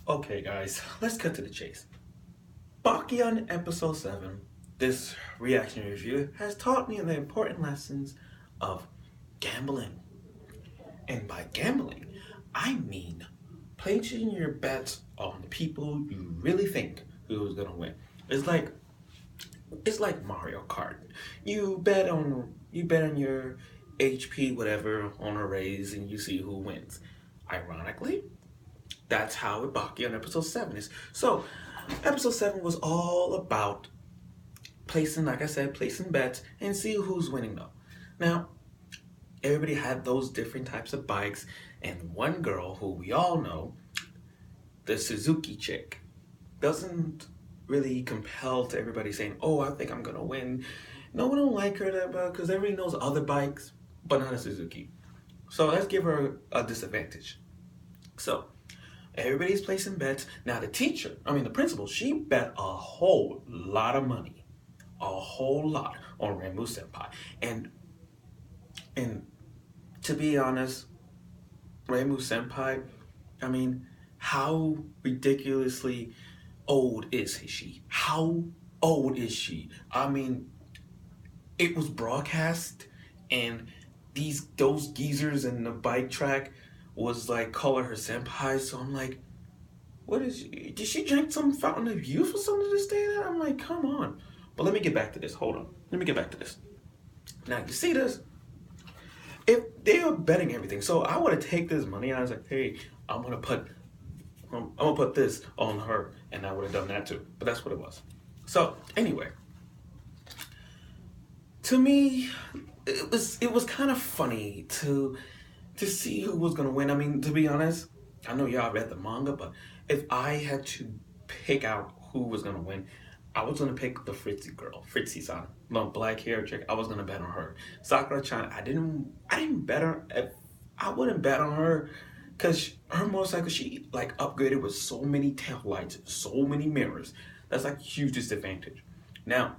Okay, guys, let's cut to the chase. Bakuon episode 7, this reaction review, has taught me the important lessons of gambling. And by gambling, I mean placing your bets on the people you really think who's gonna win. It's like it's like Mario Kart. You bet on your HP whatever on a raise and you see who wins. Ironically, that's how Ibaki on episode 7 is. So, episode 7 was all about placing, like I said, placing bets and see who's winning though. Now, everybody had those different types of bikes, and one girl who we all know, the Suzuki chick, doesn't really compel to everybody saying, "Oh, I think I'm gonna win." No one don't like her that much because everybody knows other bikes, but not a Suzuki. So let's give her a disadvantage. So everybody's placing bets. Now the principal, she bet a whole lot of money, a whole lot on Rainbow Senpai, and to be honest, Rainbow Senpai, I mean, how ridiculously old is she? How old is she? I mean, it was broadcast, and those geezers in the bike track was like calling her senpai. So I'm like, what is she? Did she drink some fountain of youth or something to stay there? I'm like, come on. But let me get back to this. Hold on. Let me get back to this. Now you see this? If they are betting everything, so I would have take this money. I was like, hey, I'm gonna put this on her, and I would have done that too. But that's what it was. So anyway, to me, it was kind of funny to see who was gonna win. I mean, to be honest, I know y'all read the manga, but if I had to pick out who was gonna win, I was gonna pick the Fritzy girl, Fritzy-san, the black hair chick. I was gonna bet on her. Sakura-chan, I didn't bet her. I wouldn't bet on her because her motorcycle, she like upgraded with so many tail lights, so many mirrors. That's like a huge disadvantage. Now,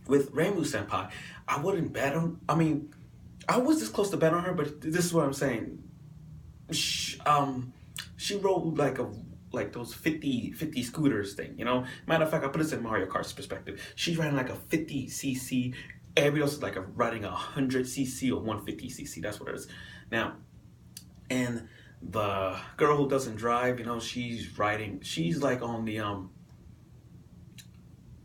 with Rainbow Senpai, I wouldn't bet on. I mean, I was this close to bet on her, but this is what I'm saying. She rode like those 50 scooters thing, you know. Matter of fact, I put this in Mario Kart's perspective. She ran like a 50cc. Everybody else is like riding a 100cc or 150cc. That's what it is. Now, and the girl who doesn't drive, you know, she's riding. She's like on the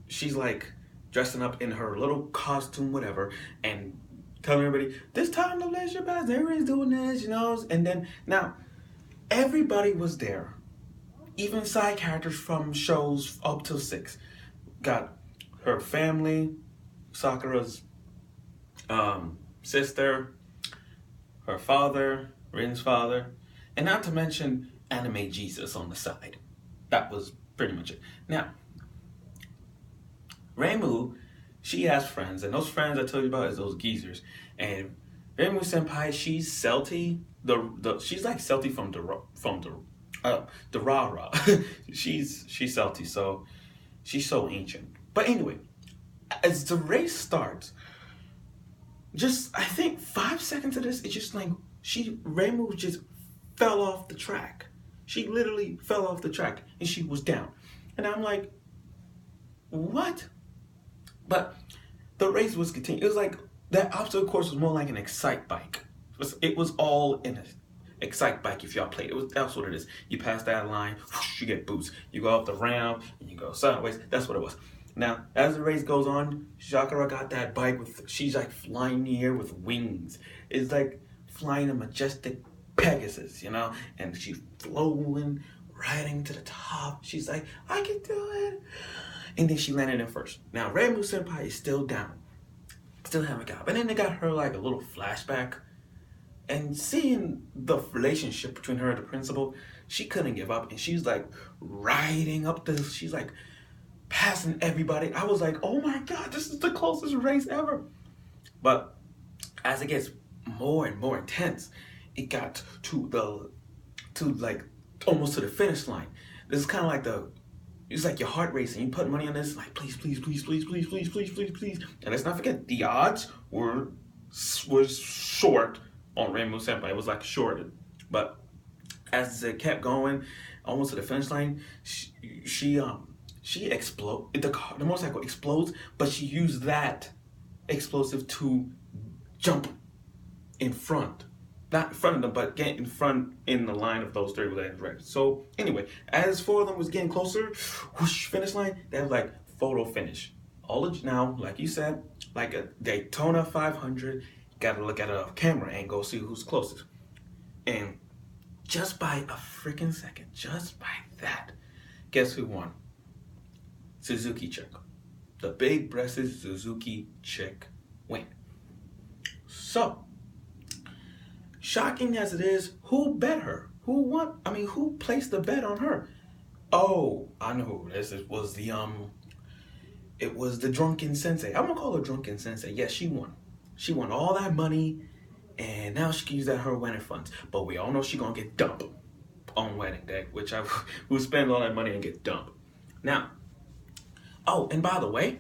She's like dressing up in her little costume, whatever, and telling everybody, "This time to lace your best." Everybody's doing this, you know. And then now, everybody was there. Even side characters from shows up to 6. Got her family, Sakura's sister, her father, Rin's father, and not to mention Anime Jesus on the side. That was pretty much it. Now, Reimu, she has friends, and those friends I told you about is those geezers. And Reimu Senpai, she's Celty. She's like Celty from the rah. she's Celty, so she's so ancient. But anyway, as the race starts, just I think 5 seconds of this, it's just like Reimu just fell off the track. She literally fell off the track and she was down. And I'm like, what? But the race was continuing. It was like that obstacle course was more like an excite bike. It was all in an excite bike if y'all played. That's what it is. You pass that line, whoosh, you get boost. You go up the ramp and you go sideways. That's what it was. Now, as the race goes on, Sakura got that bike she's like flying in the air with wings. It's like flying a majestic Pegasus, you know? And she's flowing, riding to the top. She's like, I can do it. And then she landed in first. Now, Reimu Senpai is still down. Still haven't got up. And then they got her like a little flashback. And seeing the relationship between her and the principal, she couldn't give up. And she's like riding up she's like passing everybody. I was like, oh my God, this is the closest race ever. But as it gets more and more intense, it got to like almost to the finish line. This is kind of like it's like your heart racing. You put money on this, like please. And let's not forget, the odds was short on Rainbow Senpai. It was like shorted. But As it kept going, almost to the finish line, she explode. The motorcycle explodes, but she used that explosive to jump in front. Not in front of them, but get in front in the line of those three legs, right? So anyway, as four of them was getting closer, whoosh, finish line, they have like photo finish. All of now, like you said, like a Daytona 500, gotta look at a camera and go see who's closest. And just by a freaking second, just by that, guess who won? Suzuki chick. The big-breasted Suzuki chick win. So, shocking as it is, who bet her? Who won? I mean, who placed the bet on her? Oh, I know who this was. It was the drunken sensei. I'm gonna call her drunken sensei. Yes, she won. She won all that money, and now she can use that her wedding funds. But we all know she gonna get dumped on wedding day, which I will spend all that money and get dumped. Now, oh, and by the way,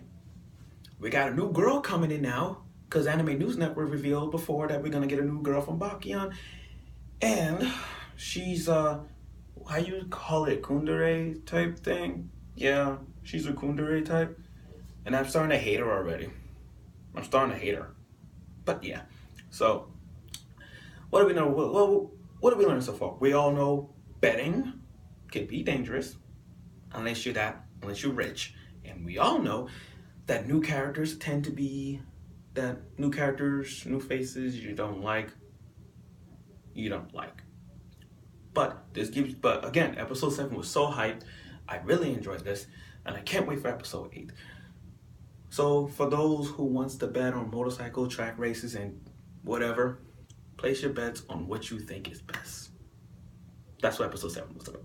we got a new girl coming in now, because Anime News Network revealed before that we're gonna get a new girl from Bakuon, and she's how you call it, kuudere type thing? Yeah, she's a kuudere type, and I'm starting to hate her already. I'm starting to hate her, but yeah. So, what do we know? Well, what did we learn so far? We all know betting can be dangerous unless you're rich, and we all know that new characters tend to be new faces you don't like. But again, episode 7 was so hyped. I really enjoyed this, and I can't wait for episode 8. So for those who wants to bet on motorcycle track races and whatever, place your bets on what you think is best. That's what episode 7 was about.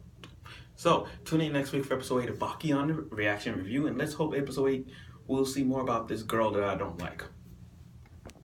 So tune in next week for episode 8 of Bakuon reaction review, and let's hope episode 8 we'll see more about this girl that I don't like.